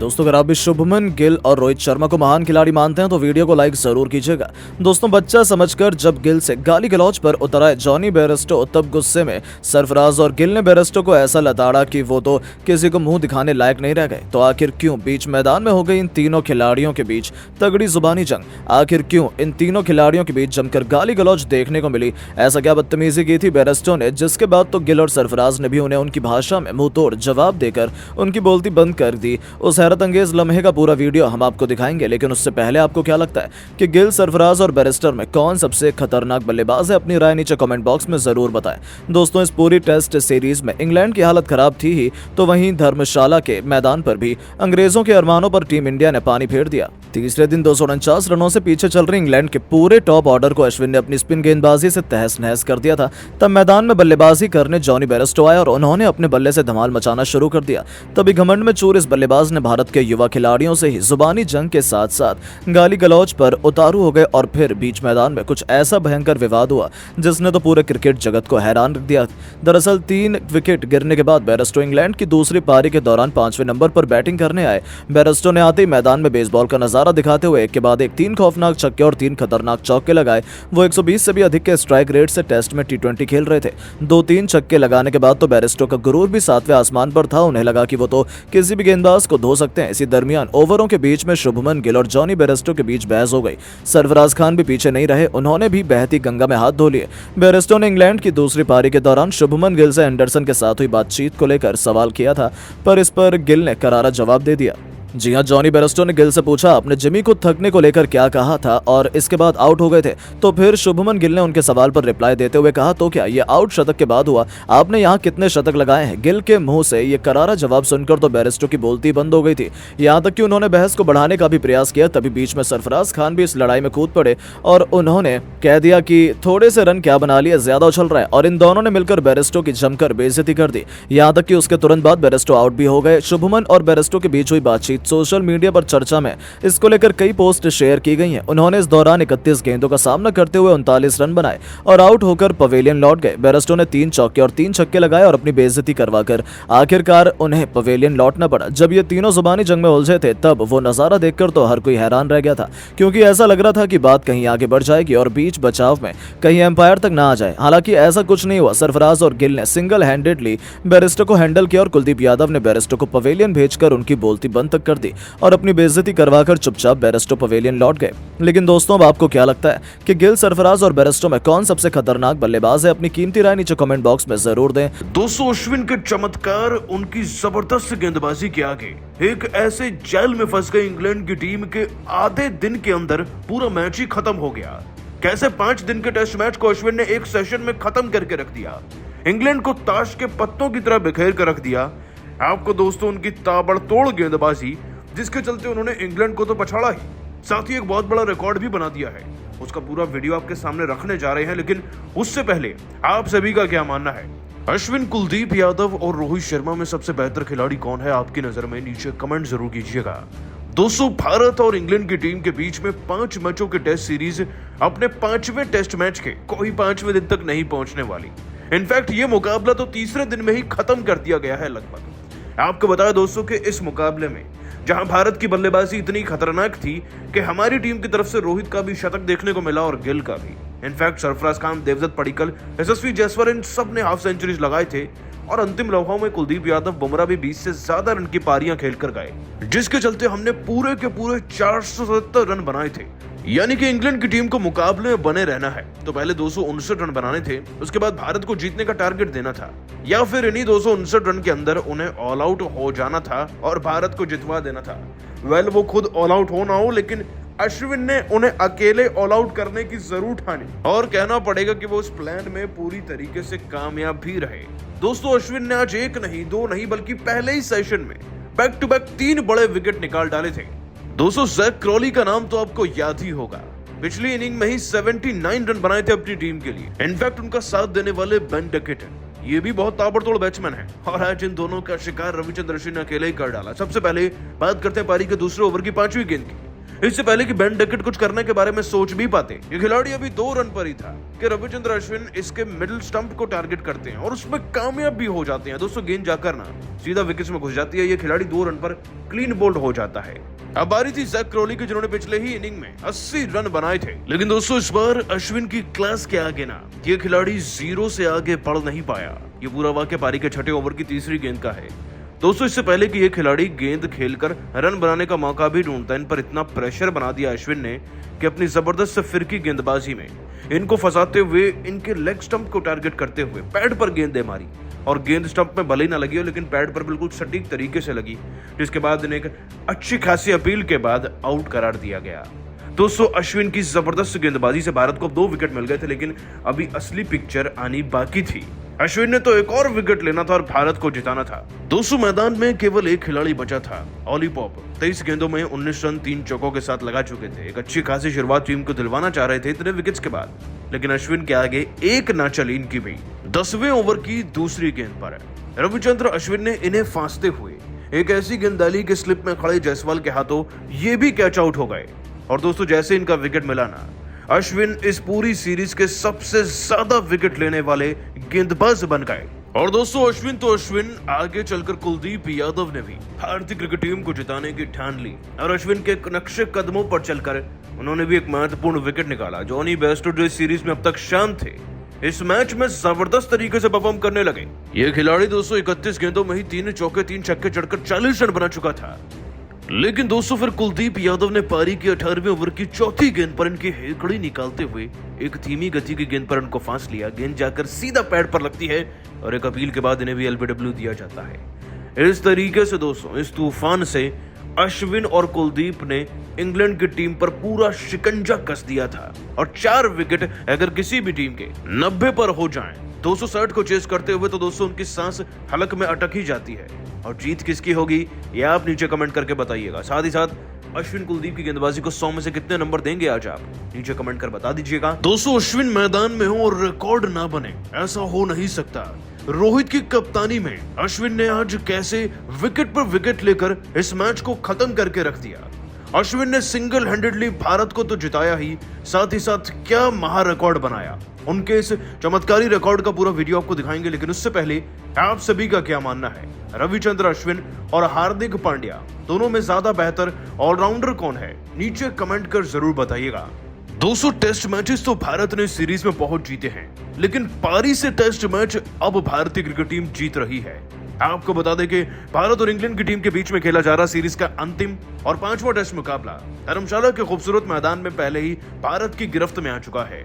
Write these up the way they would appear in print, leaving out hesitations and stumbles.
दोस्तों अगर आप भी शुभमन गिल और रोहित शर्मा को महान खिलाड़ी मानते हैं तो वीडियो को लाइक जरूर कीजिएगा। दोस्तों बच्चा समझकर जब गिल से गाली गलौज पर उतर आए जॉनी बेयरस्टो, तब गुस्से में सरफराज और गिल ने बेयरस्टो को ऐसा लताड़ा कि वो तो किसी को मुंह दिखाने लायक नहीं रह गए। तो आखिर क्यों बीच मैदान में हो गई इन तीनों खिलाड़ियों के बीच तगड़ी जुबानी जंग? आखिर क्यों इन तीनों खिलाड़ियों के बीच जमकर गाली गलौज देखने को मिली? ऐसा क्या बदतमीजी की थी बेयरस्टो ने, जिसके बाद तो गिल और सरफराज ने भी उन्हें उनकी भाषा में मुंह तोड़ जवाब देकर उनकी बोलती बंद कर दी। उस हैरत अंगेज लम्हे का पूरा वीडियो हम आपको दिखाएंगे, लेकिन उससे पहले आपको क्या लगता है कि गिल, सरफराज और बेयरस्टो में कौन सबसे खतरनाक बल्लेबाज है? अपनी राय नीचे कमेंट बॉक्स में जरूर बताएं। दोस्तों इस पूरी टेस्ट सीरीज में इंग्लैंड की हालत खराब थी ही, तो वहीं धर्मशाला के मैदान पर भी अंग्रेजों के अरमानों पर टीम इंडिया ने पानी फेर दिया। तीसरे दिन 249 रनों से पीछे चल रही इंग्लैंड के पूरे टॉप ऑर्डर को अश्विन ने अपनी स्पिन गेंदबाजी से तहस नहस कर दिया था। तब मैदान में बल्लेबाजी करने जॉनी बेयरस्टो आए और उन्होंने अपने बल्ले से धमाल मचाना शुरू कर दिया। तभी घमंड में चूर इस बल्लेबाज ने भारत के युवा खिलाड़ियों से ही जुबानी जंग के साथ साथ गाली गलौज पर उतारू हो गए और फिर बीच मैदान में कुछ ऐसा भयंकर विवाद हुआ जिसने तो पूरे क्रिकेट जगत को हैरान रख दिया। दरअसल 3 विकेट गिरने के बाद बेयरस्टो इंग्लैंड की दूसरी पारी के दौरान 5वें नंबर पर बैटिंग करने आए। बेयरस्टो ने आते ही मैदान में बेसबॉल का नजारा दिखाते हुए एक के बाद एक 3 खौफनाक छक्के और 3 खतरनाक चौके लगाए। वो 120 से भी अधिक के स्ट्राइक रेट से टेस्ट में T20 खेल रहे थे। 2-3 छक्के लगाने के बाद तो बेयरस्टो का गुरूर भी 7वें आसमान पर था। उन्हें लगा कि वो तो किसी भी गेंदबाज को धो सकते हैं। इसी दरमियान ओवरों के बीच में शुभमन गिल और जॉनी बेयरस्टो के बीच बहस हो गई। सरफराज खान भी पीछे नहीं रहे, उन्होंने भी बहती गंगा में हाथ धो लिए। बेयरस्टो ने इंग्लैंड की दूसरी पारी के दौरान शुभमन गिल से एंडरसन के साथ हुई बातचीत को लेकर सवाल किया था, पर इस पर गिल ने करारा जवाब दे दिया। जी हां, जॉनी बेयरस्टो ने गिल से पूछा आपने जिमी को थकने को लेकर क्या कहा था और इसके बाद आउट हो गए थे। तो फिर शुभमन गिल ने उनके सवाल पर रिप्लाई देते हुए कहा तो क्या ये आउट शतक के बाद हुआ? आपने यहाँ कितने शतक लगाए हैं? गिल के मुंह से ये करारा जवाब सुनकर तो बेयरस्टो की बोलती बंद हो गई थी। यहाँ तक कि उन्होंने बहस को बढ़ाने का भी प्रयास किया। तभी बीच में सरफराज खान भी इस लड़ाई में कूद पड़े और उन्होंने कह दिया कि थोड़े से रन क्या बना लिए, ज्यादा उछल रहा है, और इन दोनों ने मिलकर बेयरस्टो की जमकर बेइज्जती कर दी। यहाँ तक कि उसके तुरंत बाद बेयरस्टो आउट भी हो गए। शुभमन और बेयरस्टो के बीच हुई बातचीत सोशल मीडिया चर्चा में इसको लेकर कई पोस्ट शेयर की गई हैं। उन्होंने इस दौरान 31 गेंदों का सामना करते हुए 39 रन बनाए और आउट होकर पवेलियन लौट गए। बेयरस्टो ने 3 चौके और 3 छक्के लगाए और अपनी बेइज्जती करवाकर आखिरकार उन्हें पवेलियन लौटना पड़ा। जब ये तीनों जुबानी जंग में उलझे थे तब वो नजारा देखकर तो हर कोई हैरान रह गया था, क्योंकि ऐसा लग रहा था कि बात कहीं आगे बढ़ जाएगी और बीच बचाव में कहीं एम्पायर तक ना आ जाए। हालांकि ऐसा कुछ नहीं हुआ। सरफराज और गिल ने सिंगल हैंडेडली बेयरस्टो को हैंडल किया और कुलदीप यादव ने बेयरस्टो को पवेलियन भेजकर उनकी बोलती बंद तक कर दी और अपनी बेइज्जती करवाकर चुपचाप बेयरस्टो पवेलियन लौट गए। लेकिन दोस्तों अब आपको क्या लगता है कि गिल, सरफराज और बेयरस्टो में कौन सबसे खतरनाक बल्लेबाज है? अपनी कीमती राय नीचे कमेंट बॉक्स में जरूर दें। दोस्तों अश्विन के चमत्कार, उनकी जबरदस्त गेंदबाजी के आगे एक ऐसे जेल में फंस गई इंग्लैंड की टीम के आधे दिन के अंदर पूरा मैच ही खत्म हो गया। कैसे 5 दिन के टेस्ट मैच को अश्विन ने एक सेशन में खत्म करके रख दिया, इंग्लैंड को ताश के पत्तों की तरह बिखेर कर रख दिया। आपको दोस्तों उनकी ताबड़तोड़ गेंदबाजी, जिसके चलते उन्होंने इंग्लैंड को तो पछाड़ा ही, साथ ही एक बहुत बड़ा रिकॉर्ड भी बना दिया है। उसका पूरा वीडियो आपके सामने रखने जा रहे हैं, लेकिन उससे पहले आप सभी का क्या मानना है? अश्विन, कुलदीप यादव और रोहित शर्मा में सबसे बेहतर खिलाड़ी कौन है आपकी नजर में? नीचे कमेंट जरूर कीजिएगा। दोस्तों भारत और इंग्लैंड की टीम के बीच में 5 मैचों की टेस्ट सीरीज अपने 5वें टेस्ट मैच के कोई 5वें दिन तक नहीं पहुंचने वाली। इनफैक्ट ये मुकाबला तो तीसरे दिन में ही खत्म कर दिया गया है लगभग। आपको बताया दोस्तों कि इस मुकाबले में जहां भारत की बल्लेबाजी इतनी खतरनाक थी कि हमारी टीम की तरफ से रोहित का भी शतक देखने को मिला और गिल का भी। इनफैक्ट सरफराज खान, देवदत्त पडिक्कल, यशस्वी जायसवाल, इन सब ने हाफ सेंचुरीज लगाए थे और अंतिम लम्हों में कुलदीप यादव, बुमराह भी 20 से ज्यादा रन की पारियां खेलकर गए, जिसके चलते हमने पूरे के पूरे 470 रन बनाए थे। यानी कि इंग्लैंड की टीम को मुकाबले में बने रहना है तो पहले 259 रन बनाने थे, उसके बाद भारत को जीतने का टारगेट देना था, या फिर इन्हीं 259 रन के अंदर उन्हें ऑल आउट हो जाना था और भारत को जितवा देना था। वो खुद ऑल आउट हो ना हो, लेकिन अश्विन ने उन्हें अकेले ऑल आउट करने की जरूर ठानी और कहना पड़ेगा कि वो उस प्लान में पूरी तरीके से कामयाब भी रहे। दोस्तों अश्विन ने आज 1 नहीं 2 नहीं बल्कि पहले ही सेशन में बैक टू बैक 3 बड़े विकेट निकाल डाले थे। दोस्तों जैक क्रॉली का नाम तो आपको याद ही होगा, पिछली इनिंग में ही 79 रन बनाए थे अपनी टीम के लिए। इनफैक्ट उनका साथ देने वाले बेन डकेट, ये भी बहुत ताबड़तोड़ बैट्समैन है और आज इन दोनों का शिकार रविचंद्रन अश्विन ने अकेले ही कर डाला। सबसे पहले बात करते हैं पारी के दूसरे ओवर की 5वीं गेंद की। इससे पहले कि बेन डकेट कुछ करने के बारे में सोच भी पाते, ये खिलाड़ी अभी 2 रन पर ही था कि रविचंद्र अश्विन इसके मिडिल स्टंप को टारगेट करते हैं और उसमें कामयाब भी हो जाते हैं। दोस्तों गेंद जाकर ना सीधा विकेट में घुस जाती है, ये खिलाड़ी 2 रन पर क्लीन बोल्ड हो जाता है। अब बारी थी जैक क्रॉली की, जिन्होंने पिछले ही इनिंग में 80 रन बनाए थे। लेकिन दोस्तों इस बार अश्विन की क्लास के आगे ना ये खिलाड़ी 0 से आगे बढ़ नहीं पाया। ये पूरा वाक्य पारी के छठे ओवर की तीसरी गेंद का है। दोस्तों इससे पहले कि ये खिलाड़ी गेंद खेलकर रन बनाने का मौका भी ढूंढता, इन पर इतना प्रेशर बना दिया अश्विन ने कि अपनी जबरदस्त फिरकी गेंदबाजी में इनको फंसाते हुए इनके लेग स्टंप को टारगेट करते हुए पैड पर गेंदें मारी और गेंद स्टंप में भले ही ना लगी हो लेकिन पैड पर बिल्कुल सटीक तरीके से लगी, जिसके बाद इन्हें एक अच्छी खासी अपील के बाद आउट करार दिया गया। दोस्तों अश्विन की जबरदस्त गेंदबाजी से भारत को 2 विकेट मिल गए थे, लेकिन अभी असली पिक्चर आनी बाकी थी। अश्विन ने तो एक और विकेट लेना था और भारत को जिताना था। दोस्तों मैदान में केवल एक खिलाड़ी बचा था, ऑली पॉप। 23 गेंदों में 19 रन 3 चौकों के साथ लगा चुके थे। एक अच्छी खासी शुरुआत टीम को दिलवाना चाह रहे थे इतने विकेट्स के बाद, लेकिन अश्विन के आगे एक ना चली इनकी भी। 10वें ओवर की दूसरी गेंद पर रविचंद्र अश्विन ने इन्हें फांसते हुए एक ऐसी गेंद डाली कि स्लिप में खड़े जायसवाल के हाथों ये भी कैच आउट हो गए। और दोस्तों जैसे इनका विकेट मिला ना, अश्विन इस पूरी सीरीज के सबसे ज्यादा विकेट लेने वाले गेंदबाज बन गए। और दोस्तों अश्विन तो अश्विन, आगे चलकर कुलदीप यादव ने भी भारतीय क्रिकेट टीम को जिताने की ठान ली और अश्विन के नक्शे कदमों पर चलकर उन्होंने भी एक महत्वपूर्ण विकेट निकाला। जॉनी बेयरस्टो जो इस सीरीज में अब तक शांत थे, इस मैच में जबरदस्त तरीके से परफॉर्म करने लगे। ये खिलाड़ी दोस्तों 31 गेंदों में ही 3 चौके 3 छक्के चढ़कर 40 रन बना चुका था। लेकिन दोस्तों फिर कुलदीप यादव ने पारी की 18वें ओवर की चौथी गेंद पर इनकी हेकड़ी निकालते हुए एक धीमी गति की गेंद पर इनको फांस लिया। गेंद जाकर सीधा पैड पर लगती है और एक अपील के बाद इन्हें भी एलबीडब्ल्यू दिया जाता है। इस तरीके से दोस्तों इस तूफान से अश्विन और कुलदीप ने इंग्लैंड की टीम पर पूरा शिकंजा कस दिया था और 4 विकेट अगर किसी भी टीम के 90 पर हो जाएं 260 को चेस करते हुए, तो दोस्तों उनकी सांस हलक में अटक ही जाती है। और जीत किसकी होगी ये आप नीचे कमेंट करके बताइएगा। साथ ही साथ अश्विन कुलदीप की गेंदबाजी को 100 में से कितने नंबर देंगे आज आप नीचे कमेंट कर बता दीजिएगा। दोस्तों अश्विन मैदान में हो और रिकॉर्ड ना बने, ऐसा हो नहीं सकता। रोहित की कप्तानी में अश्विन ने आज कैसे विकेट पर विकेट लेकर इस मैच को खत्म करके रख दिया। अश्विन ने सिंगल हैंडेडली भारत को तो जिताया ही, साथ ही साथ क्या महा रिकॉर्ड बनाया। उनके इस चमत्कारी रिकॉर्ड का पूरा वीडियो आपको दिखाएंगे, लेकिन उससे पहले आप सभी का क्या मानना है, रविचंद्र अश्विन और हार्दिक पांड्या दोनों में ज्यादा बेहतर ऑलराउंडर कौन है, नीचे कमेंट कर जरूर बताइएगा। 200 टेस्ट मैचेस तो भारत ने सीरीज में बहुत जीते हैं, लेकिन पारी से टेस्ट मैच अब भारतीय क्रिकेट टीम जीत रही है। आपको बता दें कि भारत और इंग्लैंड की टीम के बीच में खेला जा रहा सीरीज का अंतिम और 5वां टेस्ट मुकाबला धर्मशाला के खूबसूरत मैदान में पहले ही भारत की गिरफ्त में आ चुका है।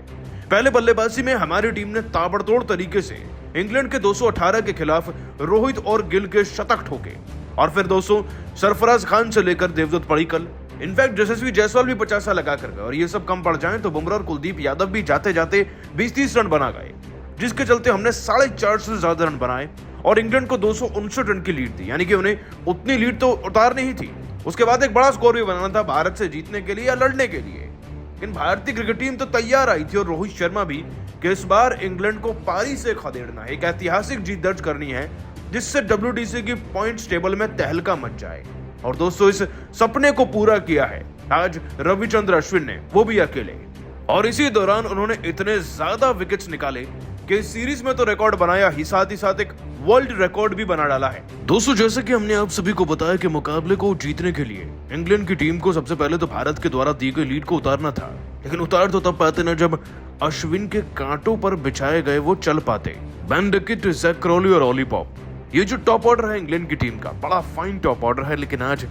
पहले बल्लेबाजी में हमारी टीम ने ताबड़तोड़ तरीके से इंग्लैंड के 218 के खिलाफ रोहित और गिल के शतक ठोके और फिर दोस्तों सरफराज खान से लेकर देवदत्त पडिक्कल, इनफैक्ट यशस्वी जायसवाल भी 50 लगा कर गए। और ये सब कम पड़ जाए तो बुमराह और कुलदीप यादव भी जाते जाते 20-30 रन बना गए, जिसके चलते हमने 450 से ज्यादा रन बनाए और इंग्लैंड को 259 रन की लीड दी, यानी कि उन्हें उतनी लीड तो उतारनी ही थी। उसके बाद एक बड़ा स्कोर भी बनाना था भारत से जीतने के लिए या लड़ने के लिए, लेकिन भारतीय क्रिकेट टीम तो तैयार आई थी और रोहित शर्मा भी कि इस बार इंग्लैंड को पारी से खदेड़ना है, एक ऐतिहासिक जीत दर्ज करनी है जिससे WTC की पॉइंट्स टेबल में तहलका मच जाए। और दोस्तों इस सपने को पूरा किया है आज रविचंद्र अश्विन ने, वो भी अकेले। और इसी दौरान उन्होंने इतने ज्यादा विकेट्स निकाले कि इस सीरीज में तो रिकॉर्ड बनाया ही, साथ ही साथ एक वर्ल्ड रिकॉर्ड भी बना डाला है। दोस्तों जैसे कि हमने आप सभी को बताया कि मुकाबले को जीतने के लिए इंग्लैंड की टीम को सबसे पहले तो भारत के द्वारा दी गई लीड को उतारना था, लेकिन उतार तो तब पाते ना जब अश्विन के कांटों पर बिछाए गए वो चल पाते। बेन डकेट, जैक क्रॉली और ऑली पॉप, ये जो टॉप ऑर्डर है इंग्लैंड की टीम का, बड़ा फाइन टॉप ऑर्डर है, लेकिन आज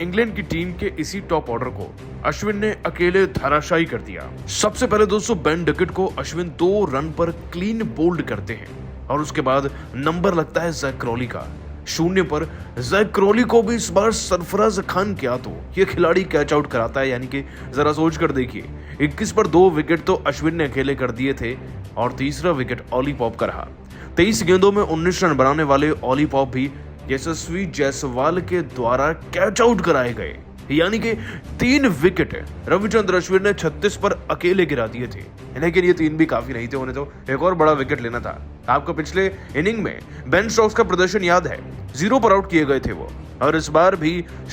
इंग्लैंड की टीम के इसी टॉप ऑर्डर को अश्विन ने अकेले धराशायी कर दिया। सबसे पहले दोस्तों बेन डकेट को अश्विन 2 रन पर क्लीन बोल्ड करते हैं और उसके बाद नंबर लगता है जैक क्रॉली का 0 पर। जैक क्रॉली को भी इस बार सरफराज खान क्या तो ये खिलाड़ी कैच आउट कराता है, यानी कि जरा सोच कर देखिए 21 पर 2 विकेट तो अश्विन ने अकेले कर दिए थे और तीसरा विकेट ऑली पॉप का रहा। 23 गेंदों में 19 रन बनाने वाले ऑली पॉप भी यशस्वी जायसवाल के द्वारा कैच आउट कराए गए। यानी कि 3 विकेट रविचंद्र अश्विन ने 36 पर अकेले गिरा दिए थे। लेकिन ये 3 भी काफी नहीं थे, उन्हें तो एक और बड़ा विकेट लेना था। आपको पिछले इनिंग में बेन स्टोक्स का प्रदर्शन याद है, 0 पर आउट किए गए थे वो, और इस बार भी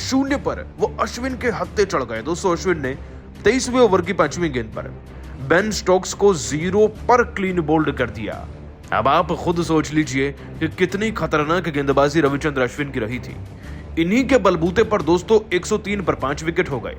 0 पर वो अश्विन के हत्थे चढ़ गए। दोस्तों अश्विन ने 23वें ओवर की 5वीं गेंद पर बेन स्टोक्स को 0 पर क्लीन बोल्ड कर दिया। अब आप खुद सोच लीजिए कि कितनी खतरनाक गेंदबाजी रविचंद्र अश्विन की रही थी। इन्हीं के बलबूते पर दोस्तों 103 पर 5 विकेट हो गए।